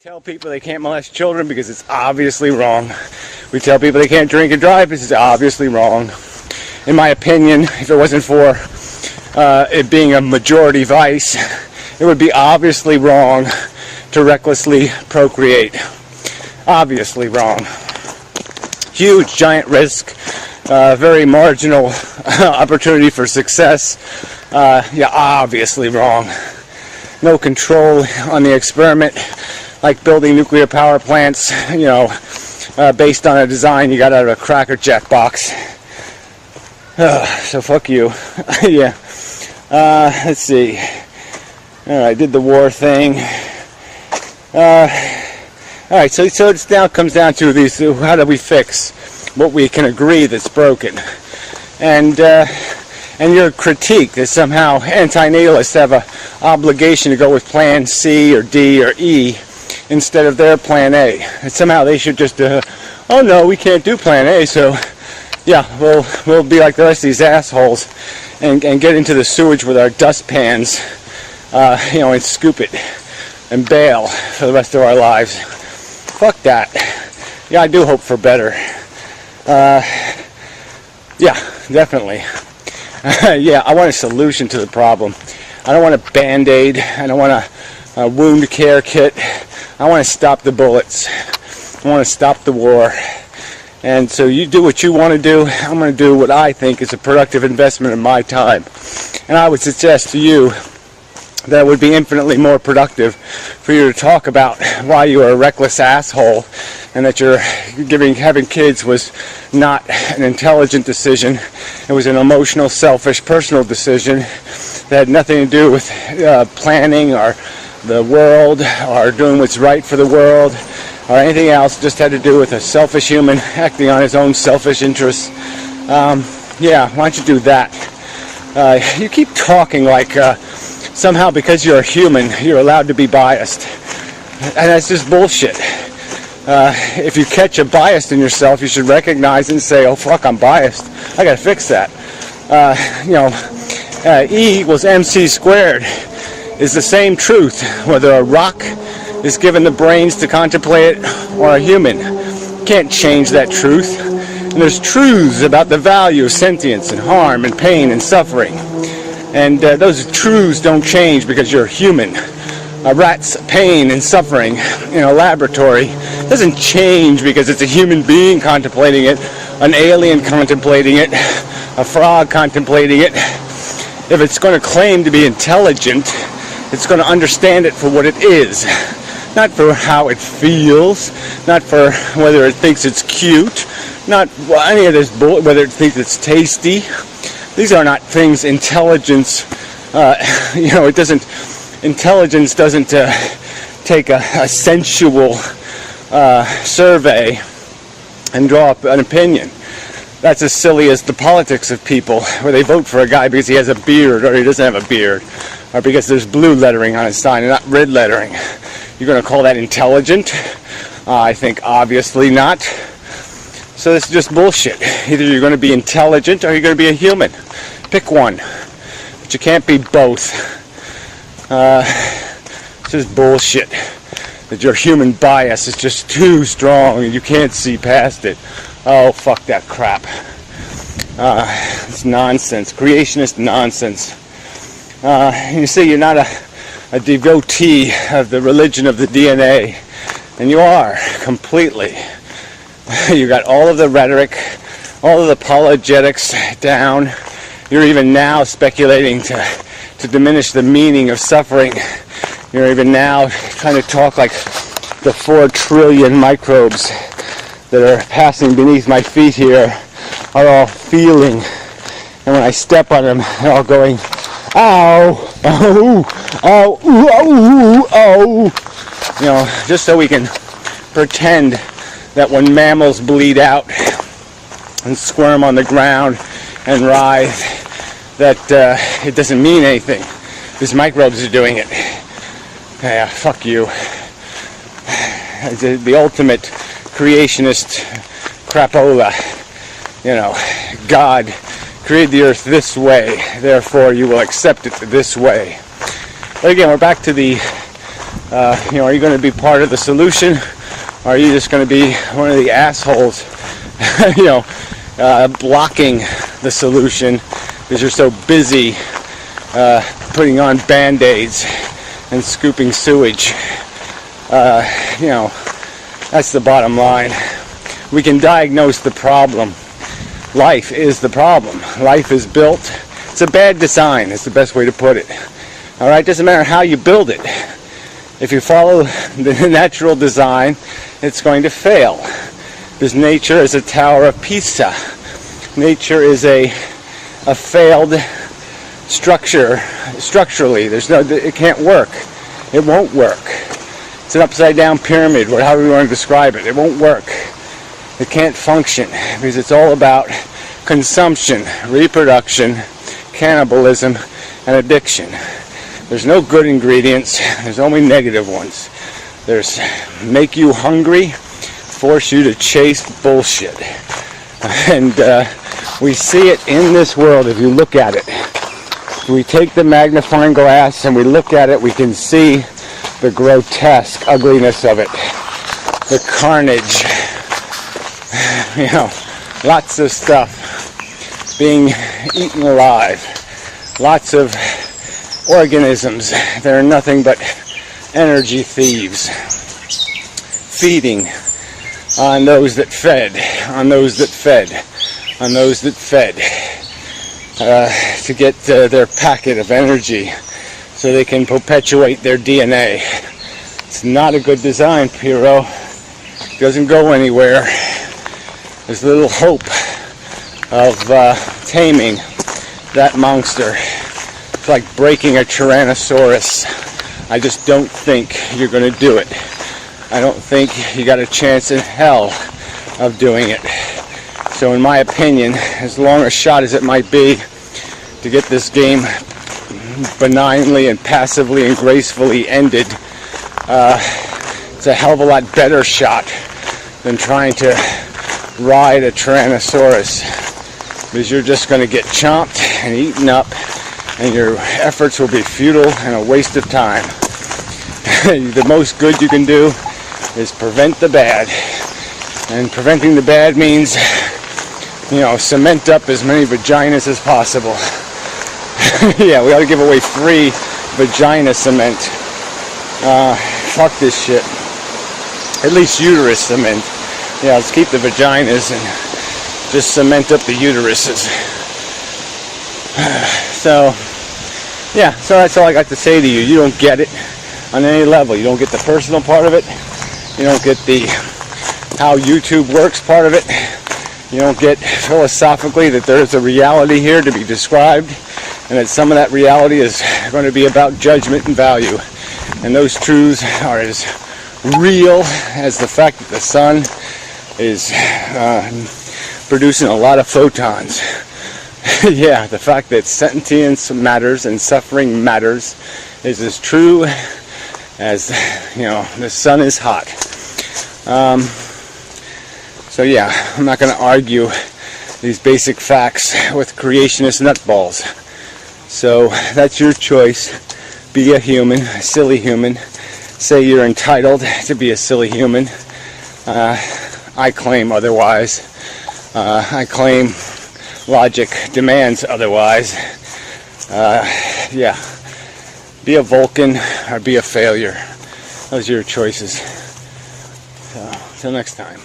Tell people they can't molest children because it's obviously wrong. We tell people they can't drink and drive because it's obviously wrong. In my opinion, if it wasn't for it being a majority vice, it would be obviously wrong to recklessly procreate. Obviously wrong. Huge, giant risk, very marginal opportunity for success. Yeah, obviously wrong. No control on the experiment, like building nuclear power plants, you know, based on a design you got out of a Cracker Jack box. So fuck you. Yeah. Let's see. Alright, did the war thing. Alright, so it now comes down to these, how do we fix what we can agree that's broken? And your critique that somehow anti-natalists have an obligation to go with plan C or D or E instead of their plan A. And somehow they should just, oh no, we can't do plan A, so yeah, we'll be like the rest of these assholes and get into the sewage with our dustpans, you know, and scoop it and bail for the rest of our lives. Fuck that. Yeah, I do hope for better. Yeah, definitely. Yeah, I want a solution to the problem. I don't want a band-aid. I don't want a wound care kit. I want to stop the bullets. I want to stop the war. And so you do what you want to do. I'm going to do what I think is a productive investment of my time. And I would suggest to you that it would be infinitely more productive for you to talk about why you are a reckless asshole and that having kids was not an intelligent decision. It was an emotional, selfish, personal decision that had nothing to do with planning or the world or doing what's right for the world or anything else. It just had to do with a selfish human acting on his own selfish interests. Yeah, why don't you do that? You keep talking like somehow because you're a human, you're allowed to be biased. And that's just bullshit. If you catch a bias in yourself, you should recognize it and say, oh fuck, I'm biased. I gotta fix that. You know, E equals MC squared is the same truth, whether a rock is given the brains to contemplate it or a human. You can't change that truth. And there's truths about the value of sentience and harm and pain and suffering. And those truths don't change because you're human. A rat's pain and suffering in a laboratory doesn't change because it's a human being contemplating it, an alien contemplating it, a frog contemplating it. If it's going to claim to be intelligent, it's going to understand it for what it is. Not for how it feels, not for whether it thinks it's cute, not any of this bullshit, whether it thinks it's tasty. These are not things intelligence, you know, intelligence doesn't take a sensual survey and draw up an opinion. That's as silly as the politics of people, where they vote for a guy because he has a beard or he doesn't have a beard, or because there's blue lettering on his sign and not red lettering. You're going to call that intelligent? I think obviously not. So this is just bullshit. Either you're going to be intelligent or you're going to be a human. Pick one. But you can't be both. It's just bullshit. That your human bias is just too strong and you can't see past it. Oh, fuck that crap. It's nonsense. Creationist nonsense. You see, you're not a devotee of the religion of the DNA. And you are, completely. You got all of the rhetoric, all of the apologetics down. You're even now speculating to diminish the meaning of suffering. You're even now trying to talk like the 4 trillion microbes that are passing beneath my feet here are all feeling. And when I step on them, they're all going, ow, oh, oh, oh, oh. You know, just so we can pretend that when mammals bleed out and squirm on the ground and writhe, that it doesn't mean anything. These microbes are doing it. Yeah, fuck you. The ultimate creationist crapola. You know, God created the earth this way, therefore you will accept it this way. But again, we're back to the Are you going to be part of the solution, or are you just going to be one of the assholes, blocking the solution because you're so busy putting on band-aids and scooping sewage? That's the bottom line. We can diagnose the problem. Life is the problem. Life is built. It's a bad design. It's the best way to put it. All right, doesn't matter how you build it. If you follow the natural design, it's going to fail. Because nature is a Tower of Pisa. Nature is a failed structure. Structurally, it can't work. It won't work. It's an upside down pyramid, or however you want to describe it. It won't work. It can't function because it's all about consumption, reproduction, cannibalism, and addiction. There's no good ingredients. There's only negative ones. There's make you hungry, force you to chase bullshit. And we see it in this world if you look at it. If we take the magnifying glass and we look at it, we can see the grotesque ugliness of it. The carnage. Lots of stuff being eaten alive. Lots of organisms that are nothing but energy thieves, feeding on those that fed, on those that fed, on those that fed, to get their packet of energy so they can perpetuate their DNA. It's not a good design, Pyrrho. It doesn't go anywhere. There's little hope of taming that monster. It's like breaking a Tyrannosaurus. I just don't think you're going to do it. I don't think you got a chance in hell of doing it. So in my opinion, as long a shot as it might be to get this game benignly and passively and gracefully ended, it's a hell of a lot better shot than trying to ride a Tyrannosaurus, because you're just going to get chomped and eaten up, and your efforts will be futile and a waste of time. The most good you can do is prevent the bad, and preventing the bad means, cement up as many vaginas as possible. Yeah, we ought to give away free vagina cement. Fuck this shit. At least uterus cement. Yeah, let's keep the vaginas and just cement up the uteruses. So that's all I got to say to you. You don't get it on any level. You don't get the personal part of it. You don't get the how YouTube works part of it. You don't get philosophically that there's a reality here to be described, and that some of that reality is going to be about judgment and value. And those truths are as real as the fact that the sun is producing a lot of photons. Yeah, the fact that sentience matters and suffering matters is as true as, the sun is hot. So yeah, I'm not going to argue these basic facts with creationist nutballs. So that's your choice. Be a human, a silly human. Say you're entitled to be a silly human. I claim otherwise. I claim logic demands otherwise. Yeah. Be a Vulcan or be a failure. Those are your choices. So, till next time.